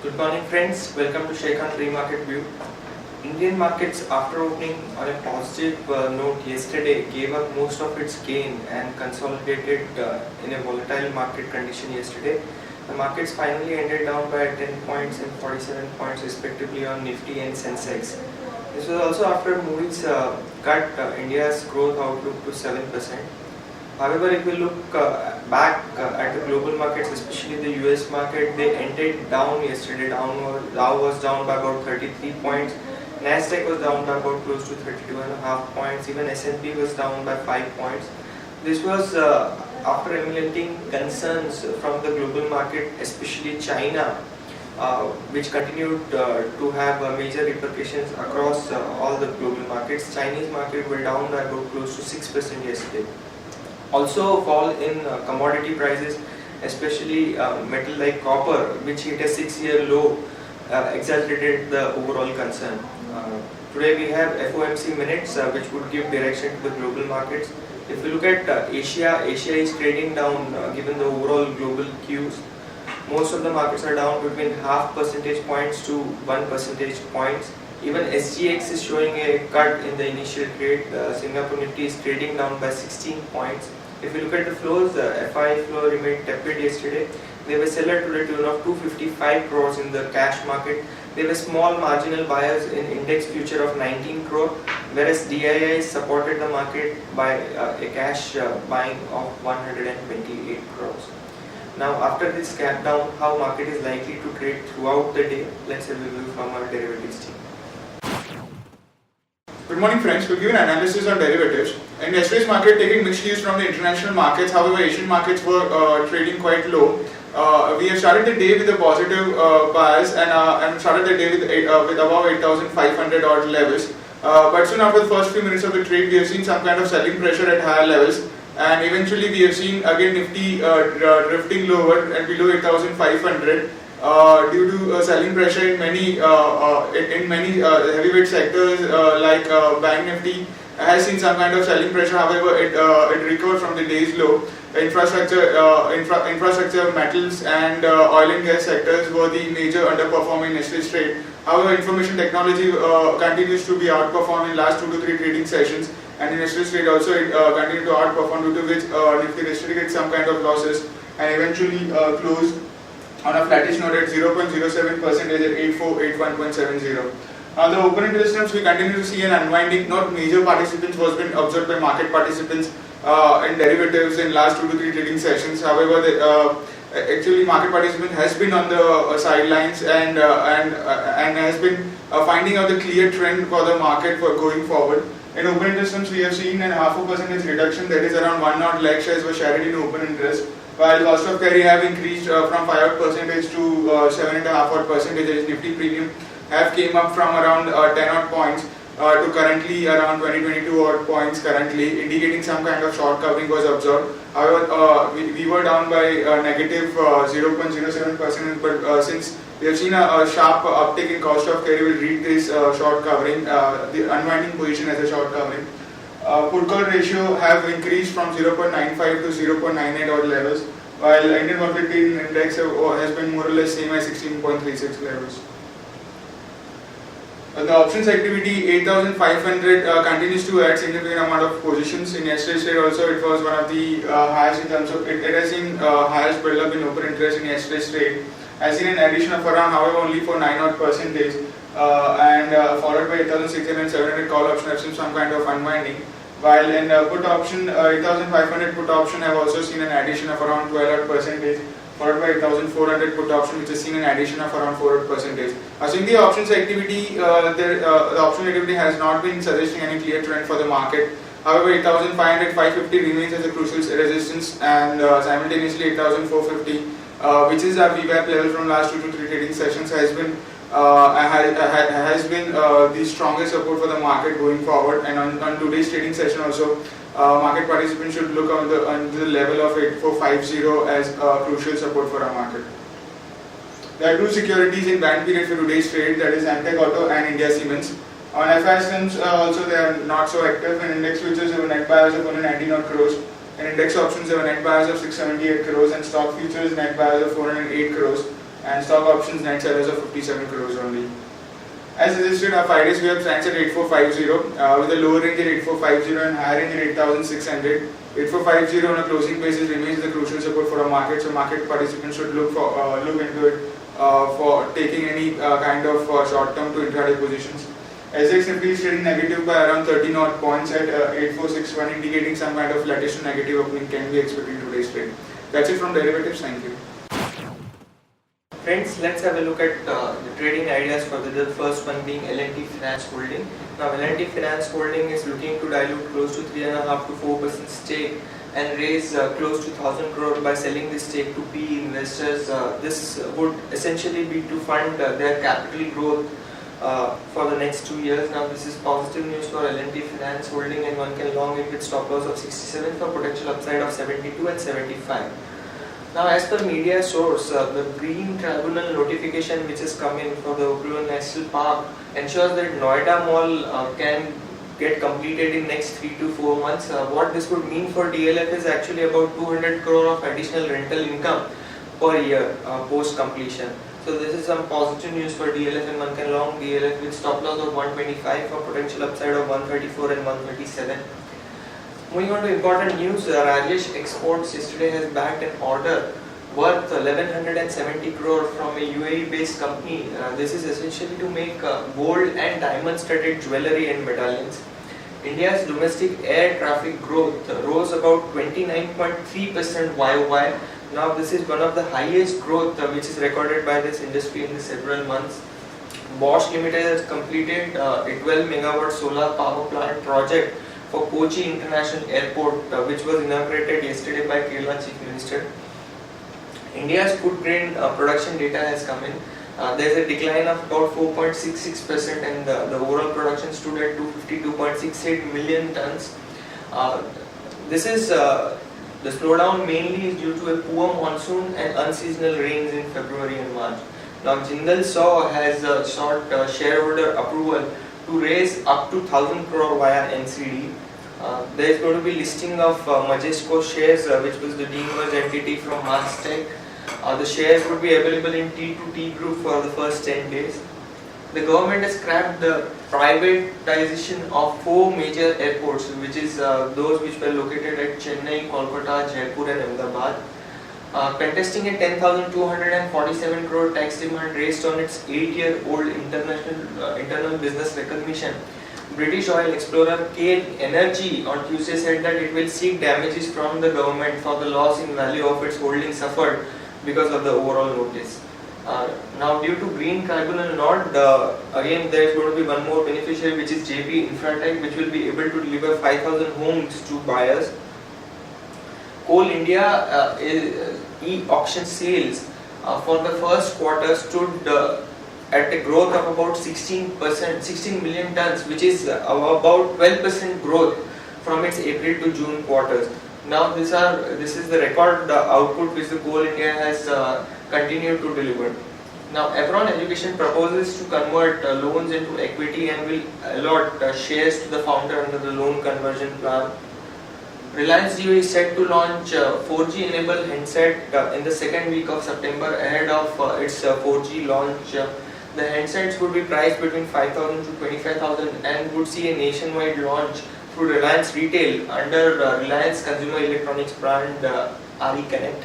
Good morning friends, welcome to Sharekhan pre-market view. Indian markets after opening on a positive note yesterday gave up most of its gain and consolidated in a volatile market condition yesterday. The markets finally ended down by 10 points and 47 points respectively on Nifty and Sensex. This was also after Moody's cut India's growth outlook to 7%. However, if we look back at the global markets, especially the US market, they ended down yesterday. Dow was down by about 33 points. Nasdaq was down by about close to 32.5 points. Even S&P was down by 5 points. This was after emulating concerns from the global market, especially China, which continued to have major repercussions across all the global markets. Chinese market were down by about close to 6% yesterday. Also, fall in commodity prices, especially metal like copper, which hit a 6-year low, exaggerated the overall concern. Today we have FOMC minutes which would give direction to the global markets. If we look at Asia is trading down given the overall global cues. Most of the markets are down between half percentage points to 1 percentage points. Even SGX is showing a cut in the initial trade. Singapore Nifty is trading down by 16 points. If you look at the flows, the FI flow remained tepid yesterday. They were seller to the tune of 255 crores in the cash market. There were small marginal buyers in index future of 19 crore, whereas DII supported the market by a cash buying of 128 crores. Now, after this gap down, how market is likely to trade throughout the day? Let's have a review from our derivatives team. Good morning friends, we'll give an analysis on derivatives. In yesterday's market, taking mixed news from the international markets, however Asian markets were trading quite low. We have started the day with a positive bias and started the day with above 8,500 odd levels. But soon after the first few minutes of the trade, we have seen some kind of selling pressure at higher levels, and eventually we have seen again Nifty drifting lower and below 8,500. Due to selling pressure in many heavyweight sectors like Bank Nifty has seen some kind of selling pressure. However, it recovered from the day's low. Infrastructure, metals and oil and gas sectors were the major underperforming in yesterday's trade. However, information technology continues to be outperformed in last 2 to 3 trading sessions, and in yesterday's trade also it continued to outperform, due to which Nifty restricted some kind of losses and eventually closed on a flattish note at 0.07% at 8481.70. On the open interest terms, we continue to see an unwinding. Not major participants was been observed by market participants in derivatives in last 2 to 3 trading sessions. However, actually market participant has been on the sidelines and has been finding out the clear trend for the market for going forward. In open interest terms, we have seen an 0.5% reduction, that is around 1 odd lakh shares were shared in open interest, while cost of carry have increased from 5% to 7.5%. Nifty premium have came up from around 10 odd points to currently around 22 odd points currently, indicating some kind of short covering was observed. However, we were down by negative 0.07%, but since we have seen a sharp uptick in cost of carry, will read this short covering, the unwinding position as a short covering. Put call ratio have increased from 0.95 to 0.98 odd levels, while Indian volatility index has been more or less same as 16.36 levels. The options activity 8,500 continues to add significant amount of positions. In yesterday's trade also, it was one of the highest in terms of it has seen highest build up in open interest in yesterday's trade. Has seen an addition of around, however, only for 9 odd percentage, and followed by 8,600 and 700 call option have seen some kind of unwinding. While in put option, 8,500 put option have also seen an addition of around 12 odd percentage, followed by 8,400 put option, which has seen an addition of around 4 odd percentage. As in the options activity, the option activity has not been suggesting any clear trend for the market. However, 8,500, 550 remains as a crucial resistance, and simultaneously 8,450, which is our VWAP level from last 2 to 3 trading sessions, has been the strongest support for the market going forward. And on today's trading session also, market participants should look on the level of 8450 as crucial support for our market. There are 2 securities in band period for today's trade, that is Antec Auto and India Siemens. On FIs terms also they are not so active. In index futures there were net buyers of only 19 odd crores. In index options there were net buyers of 678 crores, and stock futures net buyers of 408 crores. and stock options net sellers of 57 crores only. As suggested, our 5 days VWAP stands at 8450 with a lower range at 8450 and higher range at 8600. 8450 on a closing basis remains the crucial support for our market, so market participants should look into it for taking any kind of short-term to intraday positions. SX Nifty is trading negative by around 13 odd points at 8461, indicating some kind of flattish to negative opening can be expected in today's trade. That's it from derivatives. Thank you. Friends, let's have a look at the trading ideas for the first one being L&T Finance Holding. Now, L&T Finance Holding is looking to dilute close to 3.5 to 4% stake and raise close to 1,000 crore by selling this stake to PE investors. This would essentially be to fund their capital growth for the next 2 years. Now, this is positive news for L&T Finance Holding, and one can long it with stop loss of 67 for potential upside of 72 and 75. Now, as per media source, the Green Tribunal notification which has come in for the Oakland National Park ensures that Noida Mall can get completed in next 3 to 4 months. What this would mean for DLF is actually about 200 crore of additional rental income per year post completion. So this is some positive news for DLF, and one can long DLF with stop loss of 125 for potential upside of 134 and 137. Moving on to important news, Rajesh Exports yesterday has backed an order worth 1170 crore from a UAE based company. This is essentially to make gold and diamond studded jewellery and medallions. India's domestic air traffic growth rose about 29.3% YOY. Now this is one of the highest growth which is recorded by this industry in the several months. Bosch Limited has completed a 12 megawatt solar power plant project for Kochi International Airport, which was inaugurated yesterday by Kerala Chief Minister. India's food grain production data has come in. There is a decline of about 4.66% and the overall production stood at 252.68 million tons. This is the slowdown mainly is due to a poor monsoon and unseasonal rains in February and March. Now, Jindal SAW has sought shareholder approval to raise up to 1,000 crore via NCD. There is going to be listing of Majesco shares, which was the demerged entity from Mastech. The shares would be available in T2T group for the first 10 days. The government has scrapped the privatization of 4 major airports, which is those which were located at Chennai, Kolkata, Jaipur and Ahmedabad. Contesting a 10,247 crore tax demand raised on its 8-year-old internal business recognition, British oil explorer Kale Energy on Tuesday said that it will seek damages from the government for the loss in value of its holdings suffered because of the overall notice. Now, due to Green Tribunal nod, again there is going to be one more beneficiary, which is JP Infratech, which will be able to deliver 5,000 homes to buyers. Coal India e-auction sales for the first quarter stood at a growth of about 16%, 16 million tons, which is about 12% growth from its April to June quarters. Now this is the record output which the Coal India has continued to deliver. Now, Evron Education proposes to convert loans into equity and will allot shares to the founder under the loan conversion plan. Reliance Jio is set to launch 4G enabled handset in the second week of September ahead of its 4G launch. The handsets would be priced between 5,000 to 25,000 and would see a nationwide launch through Reliance Retail under Reliance Consumer Electronics brand RE Connect.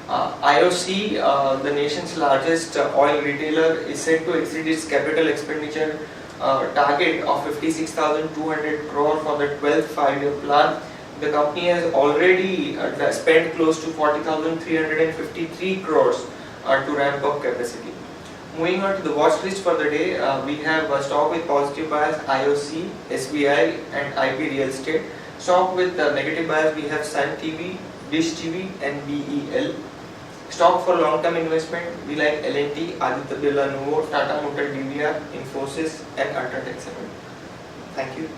IOC, the nation's largest oil retailer, is set to exceed its capital expenditure target of 56,200 crore for the 12th 5-year plan. The company has already spent close to 40,353 crores to ramp up capacity. Moving on to the watch list for the day, we have stock with positive bias IOC, SBI and IP Real Estate. Stock with negative bias we have Sun TV, Dish TV and BEL. Stock for long-term investment we like L&T, Aditya Birla Nuvo, Tata Motor DVR, Infosys and Ultratech 7. Thank you.